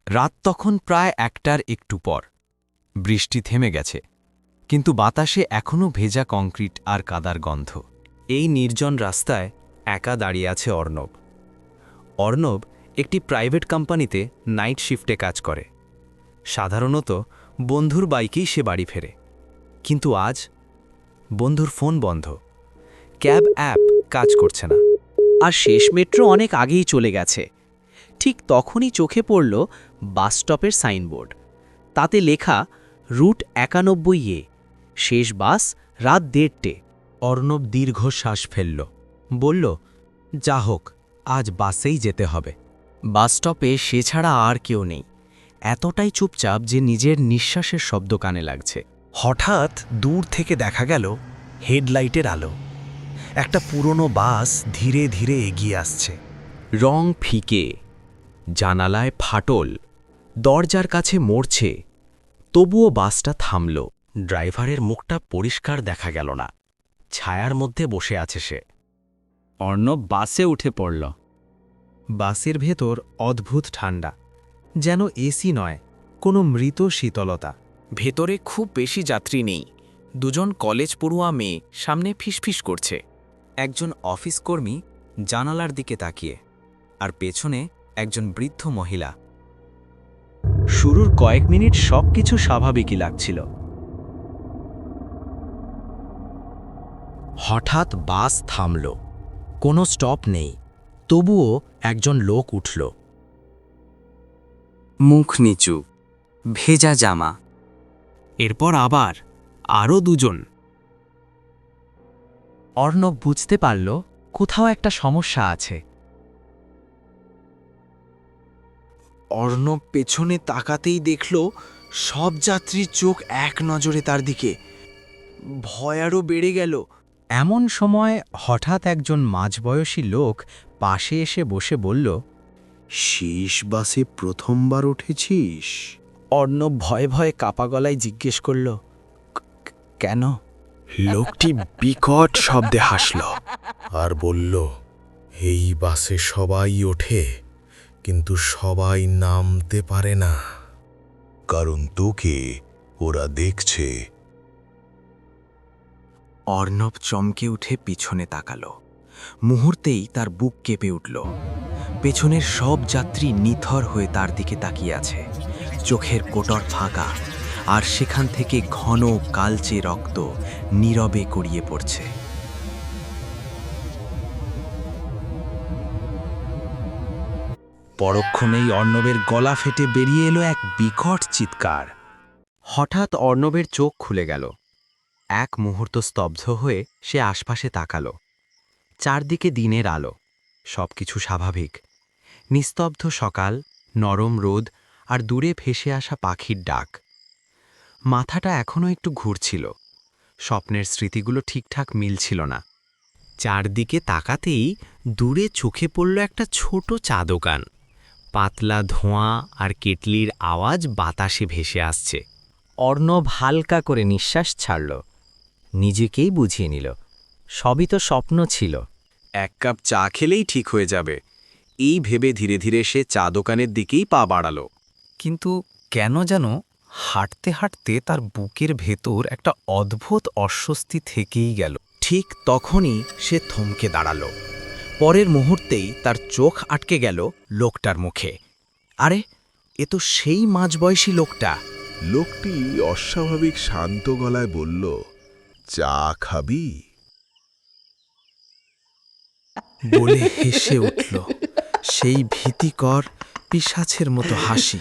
রাত তখন প্রায় ১টার একটু পর। বৃষ্টি থেমে গেছে, কিন্তু বাতাসে এখনও ভেজা কংক্রিট আর কাদার গন্ধ। এই নির্জন রাস্তায় একা দাঁড়িয়ে আছে অর্ণব। অর্ণব একটি প্রাইভেট কোম্পানিতে নাইট শিফটে কাজ করে। সাধারণত বন্ধুর বাইকেই সে বাড়ি ফেরে, কিন্তু আজ বন্ধুর ফোন বন্ধ, ক্যাব অ্যাপ কাজ করছে না, আর শেষ মেট্রো অনেক আগেই চলে গেছে। ঠিক তখনই চোখে পড়ল বাস স্টপের সাইনবোর্ড। তাতে লেখা রুট ৯১ শেষ বাস রাত ১:৩০। অর্ণব দীর্ঘশ্বাস ফেলল, বলল, যা হোক, আজ বাসেই যেতে হবে। বাস স্টপে সে ছাড়া আর কেউ নেই, এতটাই চুপচাপ যে নিজের নিঃশ্বাসের শব্দ কানে লাগছে। হঠাৎ দূর থেকে দেখা গেল হেডলাইটের আলো। একটা পুরনো বাস ধীরে ধীরে এগিয়ে আসছে। রং ফিকে, জানালায় ফাটল, দরজার কাছে মরছে, তবুও বাসটা থামল। ড্রাইভারের মুখটা পরিষ্কার দেখা গেল না, ছায়ার মধ্যে বসে আছে সে। অর্ণব বাসে উঠে পড়ল। বাসের ভেতর অদ্ভুত ঠান্ডা, যেন এসি নয়, কোনো মৃত শীতলতা। ভেতরে খুব বেশি যাত্রী নেই। দুজন কলেজ পড়ুয়া মেয়ে সামনে ফিসফিস করছে, একজন অফিস কর্মী জানালার দিকে তাকিয়ে, আর পেছনে একজন বৃদ্ধ মহিলা। শুরুর কয়েক মিনিট সবকিছু স্বাভাবিকই লাগছিল। হঠাৎ বাস থামল, কোনো স্টপ নেই, তবুও একজন লোক উঠল। মুখ নিচু, ভেজা জামা। এরপর আবার আরও দুজন। অর্ণব বুঝতে পারল কোথাও একটা সমস্যা আছে। অর্ণব পেছনে তাকাতেই দেখল সব যাত্রীর চোখ এক নজরে তার দিকে। ভয় আরও বেড়ে গেল। এমন সময় হঠাৎ একজন মাঝবয়সী লোক পাশে এসে বসে বলল, শেষ বাসে প্রথমবার উঠেছিস? অর্ণব ভয়ে ভয়ে কাপা গলায় জিজ্ঞেস করল, কেন? লোকটি বিকট শব্দে হাসল আর বলল, এই বাসে সবাই ওঠে, কিন্তু সবাই নামতে পারে না, কারণ তোকে ওরা দেখছে। অর্ণব চমকে উঠে পিছনে তাকাল। মুহূর্তেই তার বুক কেঁপে উঠল। পেছনের সব যাত্রী নিথর হয়ে তার দিকে তাকিয়ে আছে, চোখের কোটর ফাঁকা, আর সেখান থেকে ঘন কালচে রক্ত নীরবে গড়িয়ে পড়ছে। পরক্ষণেই অর্ণবের গলা ফেটে বেরিয়ে এলো এক বিকট চিৎকার। হঠাৎ অর্ণবের চোখ খুলে গেল। এক মুহূর্ত স্তব্ধ হয়ে সে আশপাশে তাকাল। চারদিকে দিনের আলো, সবকিছু স্বাভাবিক। নিস্তব্ধ সকাল, নরম রোদ, আর দূরে ভেসে আসা পাখির ডাক। মাথাটা এখনও একটু ঘুরছিল, স্বপ্নের স্মৃতিগুলো ঠিকঠাক মিলছিল না। চারদিকে তাকাতেই দূরে চোখে পড়ল একটা ছোট চা দোকান। পাতলা ধোঁয়া আর কেটলির আওয়াজ বাতাসে ভেসে আসছে। অর্ণব হালকা করে নিঃশ্বাস ছাড়ল, নিজেকেই বুঝিয়ে নিল সবই তো স্বপ্ন ছিল। এক কাপ চা খেলেই ঠিক হয়ে যাবে, এই ভেবে ধীরে ধীরে সে চা দোকানের দিকেই পা বাড়াল। কিন্তু কেন যেন হাঁটতে হাঁটতে তার বুকের ভেতর একটা অদ্ভুত অস্বস্তি থেকেই গেল। ঠিক তখনই সে থমকে দাঁড়াল। পরের মুহূর্তেই তার চোখ আটকে গেল লোকটার মুখে। আরে, এ তো সেই মাঝবয়সী লোকটা। লোকটি অস্বাভাবিক শান্ত গলায় বলল, চা খাবি? বলে হেসে উঠল, সেই ভীতিকর পিশাচের মতো হাসি।